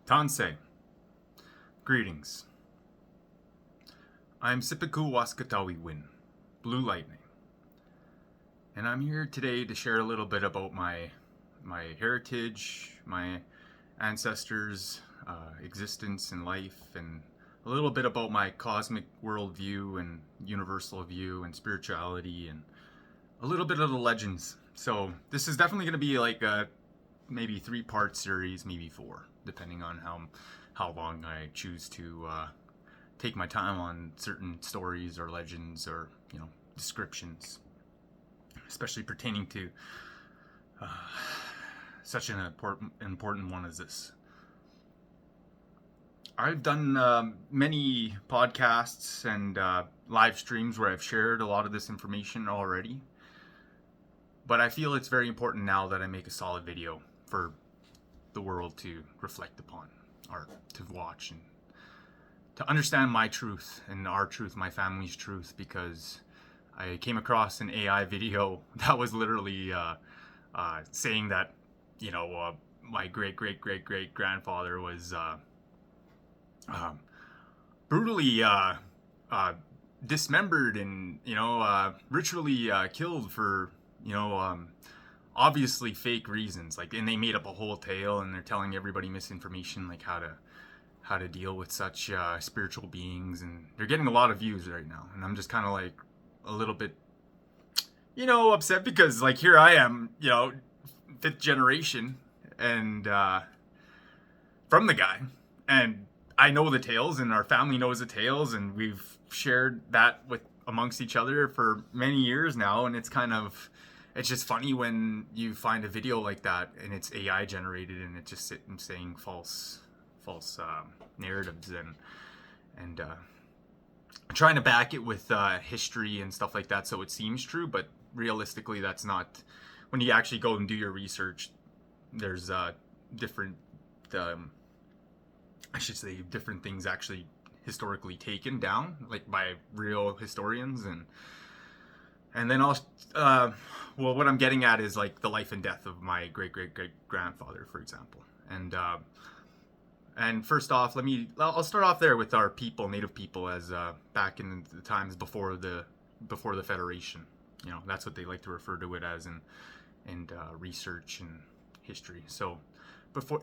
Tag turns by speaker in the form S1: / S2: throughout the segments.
S1: Tansei. Greetings. I'm Sipiku Waskatawi Win, Blue Lightning, and I'm here today to share a little bit about my heritage, my ancestors' existence and life, and a little bit about my cosmic worldview and universal view and spirituality, and a little bit of the legends. So this is definitely going to be like a maybe 3-part series, maybe 4, depending on how long I choose to take my time on certain stories or legends or descriptions, especially pertaining to such an important one as this. I've done many podcasts and live streams where I've shared a lot of this information already, but I feel it's very important now that I make a solid video for the world to reflect upon, or to watch, and to understand my truth and our truth, my family's truth, because I came across an AI video that was literally saying that my great grandfather was brutally dismembered and ritually killed for obviously fake reasons, and they made up a whole tale, and they're telling everybody misinformation, like how to deal with such spiritual beings, and they're getting a lot of views right now, and I'm just kind of like a little bit upset, because like here I am, 5th generation, and from the guy, and I know the tales, and our family knows the tales, and we've shared that with amongst each other for many years now, and it's just funny when you find a video like that and it's AI generated, and it's just sitting saying false narratives, and trying to back it with history and stuff like that, so it seems true, but realistically that's not. When you actually go and do your research, there's different different things actually historically taken down, like by real historians, and then what I'm getting at is like the life and death of my great grandfather, for example. And first off, I'll start off there with our people, native people, as back in the times before the Federation. That's what they like to refer to it as in research and history. So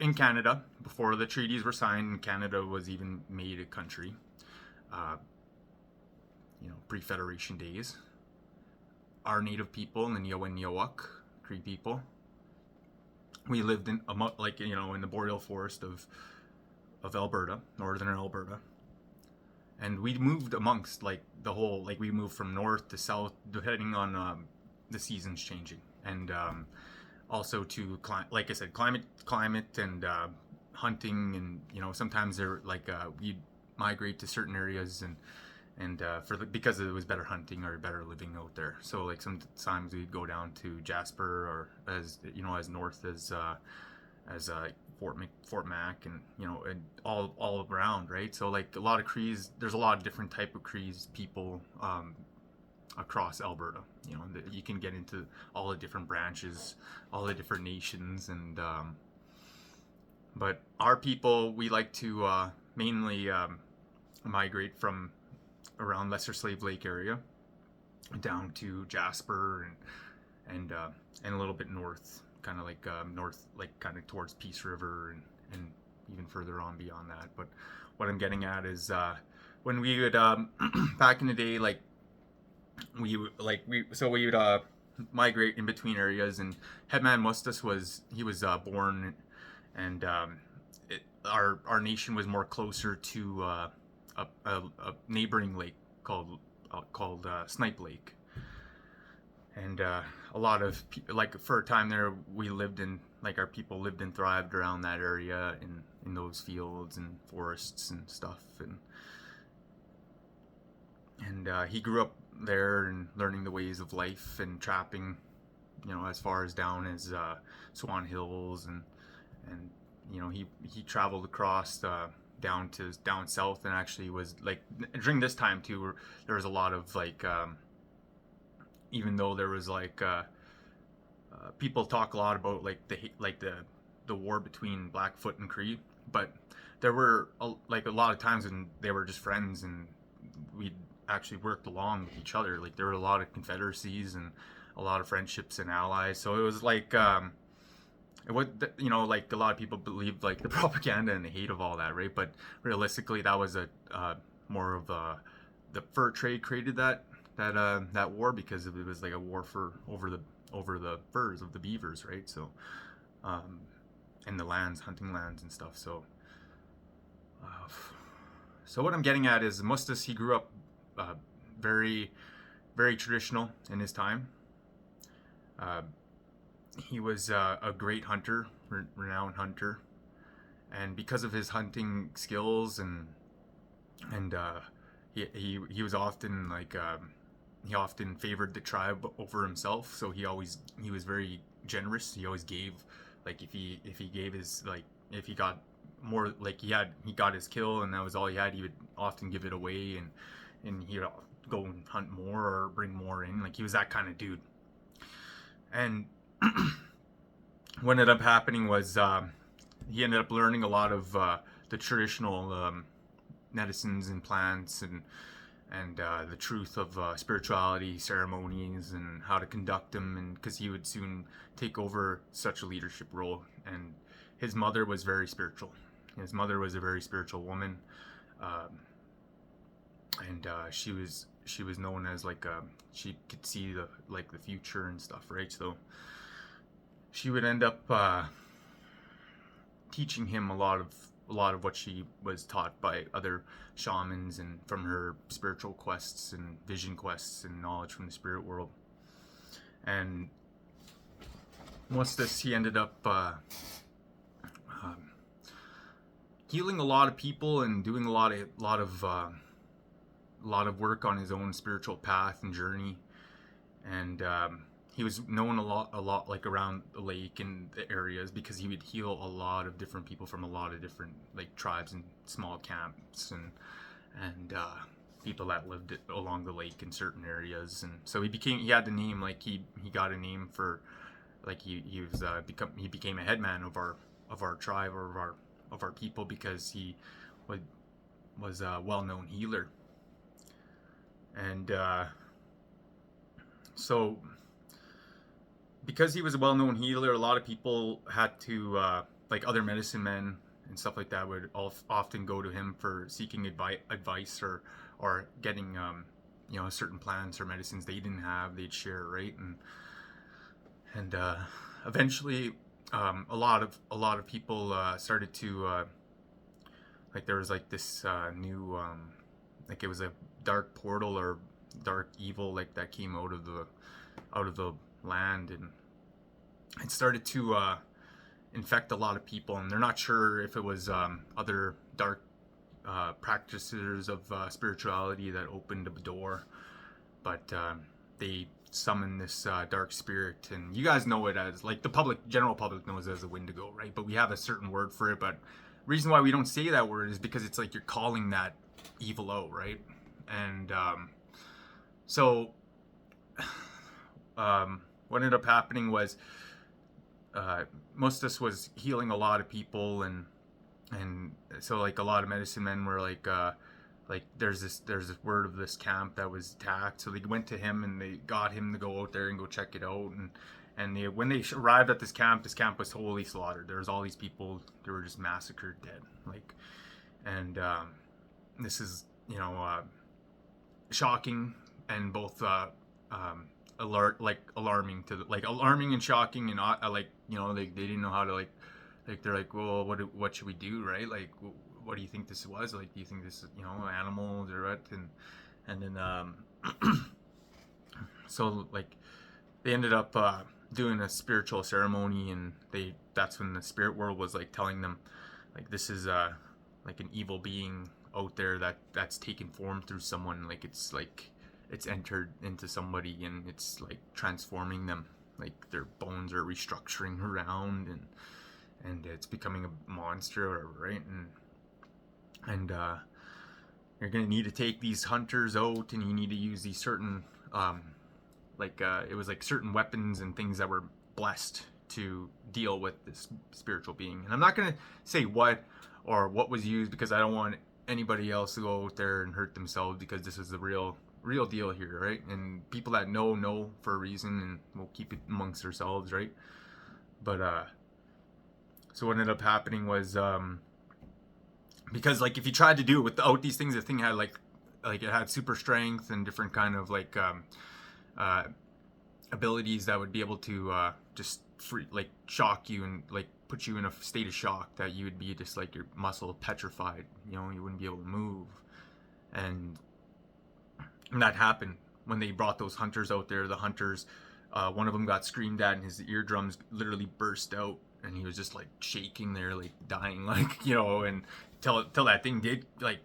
S1: in Canada, before the treaties were signed and Canada was even made a country, pre-Federation days, our native people, the Niyawak Cree people, we lived in in the boreal forest of Alberta, northern Alberta, and we moved amongst we moved from north to south depending on the seasons changing, and also to like I said, climate and hunting, and sometimes we'd migrate to certain areas and because it was better hunting or better living out there. So sometimes we'd go down to Jasper, or as north as Fort Mac, and and all around, right? So a lot of Crees, there's a lot of different type of Crees people across Alberta. You can get into all the different branches, all the different nations, and but our people, we like to mainly migrate from around Lesser Slave Lake area down to Jasper, and a little bit north, kind of north, kind of towards Peace River, and even further on beyond that. But what I'm getting at is when we would back in the day, we would migrate in between areas, and Headman Mustas was born, and our nation was more closer to a neighboring lake called Snipe Lake, and a lot of for a time there, we lived in our people lived and thrived around that area, in those fields and forests and stuff, and he grew up there and learning the ways of life and trapping, as far as down as Swan Hills, and he traveled across down south, and actually was during this time too, where there was a lot of even though there was people talk a lot about the war between Blackfoot and Cree, but there were like a lot of times when they were just friends and we actually worked along with each other. Like there were a lot of confederacies and a lot of friendships and allies. So it was like it would, you know, like a lot of people believed like the propaganda and the hate of all that, right? But realistically, that was a more of the fur trade created that war, because it was like a war for over the furs of the beavers, right? So and the lands, hunting lands and stuff. So what I'm getting at is Mustas, he grew up very, very traditional in his time. He was a great hunter, renowned hunter, and because of his hunting skills and he was often like he often favored the tribe over himself. So he was very generous. He always gave, like if he gave his, like if he got more, like he got his kill and that was all he had, he would often give it away, and he'd go and hunt more or bring more in. Like he was that kind of dude. And what ended up happening was he ended up learning a lot of the traditional medicines and plants and the truth of spirituality, ceremonies, and how to conduct them. And because he would soon take over such a leadership role. And his mother was very spiritual. His mother was a very spiritual woman, and she was known as like she could see the future and stuff, right? So she would end up teaching him a lot of what she was taught by other shamans and from her spiritual quests and vision quests and knowledge from the spirit world. And once this, he ended up healing a lot of people and doing a lot of work on his own spiritual path and journey. And he was known a lot like around the lake and the areas, because he would heal a lot of different people from a lot of different like tribes and small camps and people that lived along the lake in certain areas. And so he had the name, like he got a name for, like he became a headman of our tribe, or of our people, because he was a well-known healer. And so because he was a well-known healer, a lot of people had to like other medicine men and stuff like that would often go to him for seeking advice or getting you know, certain plants or medicines they didn't have, they'd share, right? And eventually a lot of people started to like there was like this new like it was a dark portal or dark evil like that came out of the land, and it started to infect a lot of people. And they're not sure if it was other dark practitioners of spirituality that opened the door, but they summoned this dark spirit. And you guys know it as, like, the general public knows it as a wendigo, right? But we have a certain word for it. But reason why we don't say that word is because it's like you're calling that evil out, right? And so what ended up happening was Mustas was healing a lot of people, and so like a lot of medicine men were like there's this word of this camp that was attacked, so they went to him and they got him to go out there and go check it out. And when they arrived at this camp was totally slaughtered. There was all these people, they were just massacred, dead, like. And this is, you know, shocking and both alarming and shocking, and like, you know, they didn't know how to like they're like, well, what should we do, right? Like, what do you think this was? Like, do you think this is, you know, animals or what? And then so like they ended up doing a spiritual ceremony, and that's when the spirit world was like telling them, like, this is like an evil being out there that's taken form through someone. Like, it's entered into somebody, and it's like transforming them, like their bones are restructuring around, and it's becoming a monster, or whatever, right? And you're gonna need to take these hunters out, and you need to use these certain it was like certain weapons and things that were blessed to deal with this spiritual being. And I'm not gonna say what or what was used, because I don't want anybody else to go out there and hurt themselves, because this is the real deal here, right? And people that know for a reason, and we'll keep it amongst ourselves, right? But so what ended up happening was, because like if you tried to do it without these things, the thing had like it had super strength and different kind of like abilities that would be able to just like shock you and like put you in a state of shock that you would be just like your muscle petrified, you know, you wouldn't be able to move. And that happened when they brought those hunters out there. The hunters, one of them got screamed at and his eardrums literally burst out, and he was just like shaking there, like dying, like, you know, and till that thing did like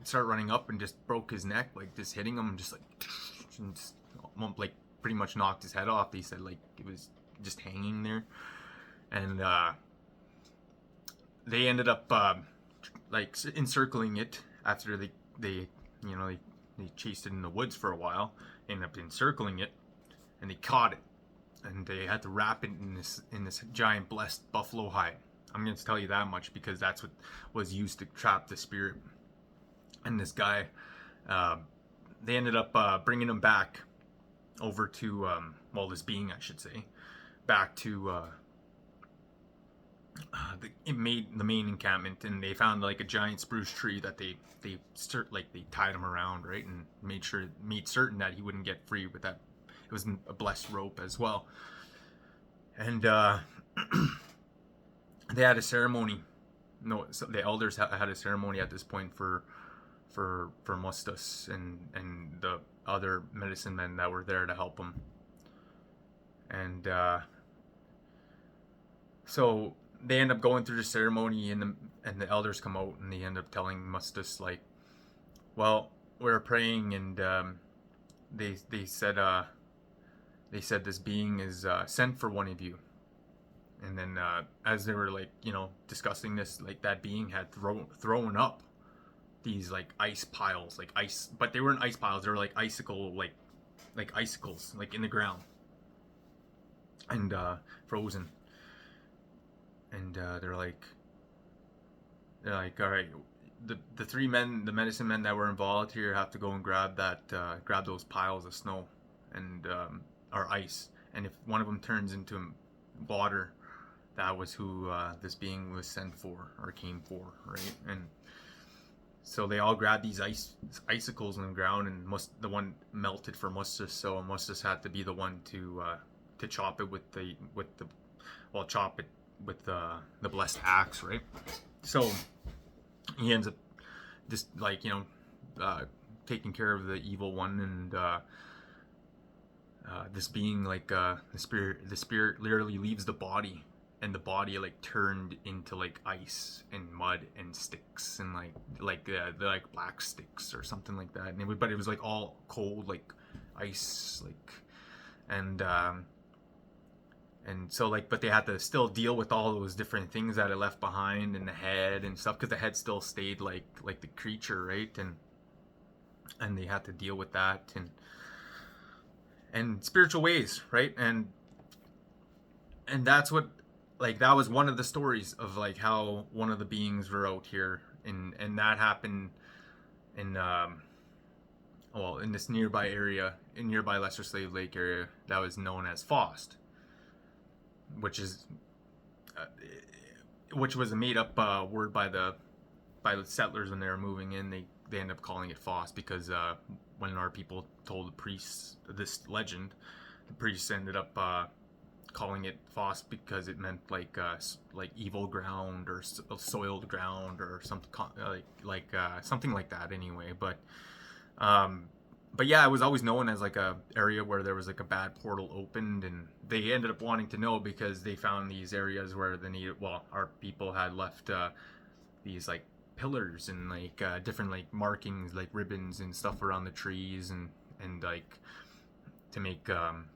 S1: start running up and just broke his neck, like just hitting him, just like, and just, like pretty much knocked his head off. He said like it was just hanging there. And they ended up like encircling it after they you know they chased it in the woods for a while, ended up encircling it, and they caught it, and they had to wrap it in this giant blessed buffalo hide. I'm going to tell you that much, because that's what was used to trap the spirit. And this guy, they ended up bringing him back over to, well, this being, I should say, back to the main encampment, and they found like a giant spruce tree that they tied him around, right, and made certain that he wouldn't get free with that. It was a blessed rope as well. And they had a ceremony. No, so the elders had a ceremony at this point for Mustus and the other medicine men that were there to help him. And so they end up going through the ceremony, and the elders come out, and they end up telling Mustus like, well, we're praying, and they said this being is sent for one of you. And then as they were like, you know, discussing this, like that being had thrown up these like ice piles, like ice, but they weren't ice piles, they were like icicles, like in the ground, and frozen. And they're like, all right, the three men, the medicine men that were involved here, have to go and grab those piles of snow and or ice, and if one of them turns into water, that was who this being was sent for or came for, right? And so they all grabbed these icicles on the ground, and the one melted for Mustus, so Mustus had to be the one to chop it with the blessed axe, right? So he ends up just like, you know, taking care of the evil one, and this being like the spirit literally leaves the body, and the body like turned into like ice and mud and sticks, and like black sticks or something like that. And but it was like all cold, like ice, like, and so like, but they had to still deal with all those different things that it left behind, and the head and stuff, because the head still stayed like the creature, right? And they had to deal with that, and spiritual ways, right? And that's what, like, that was one of the stories of like how one of the beings were out here, and that happened in in this nearby area, in nearby Lesser Slave Lake area, that was known as Fost, which was a made up word by the settlers when they were moving in. They ended up calling it Fost because when our people told the priests this legend, the priests ended up calling it Fost because it meant like evil ground or soiled ground or something something like that anyway. But yeah, it was always known as like a area where there was like a bad portal opened, and they ended up wanting to know because they found these areas where our people had left these like pillars and like different like markings, like ribbons and stuff around the trees, and like to make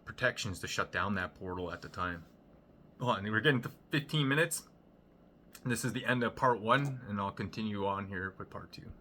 S1: protections to shut down that portal at the time. Well, and we're getting to 15 minutes. This is the end of part 1, and I'll continue on here with part 2.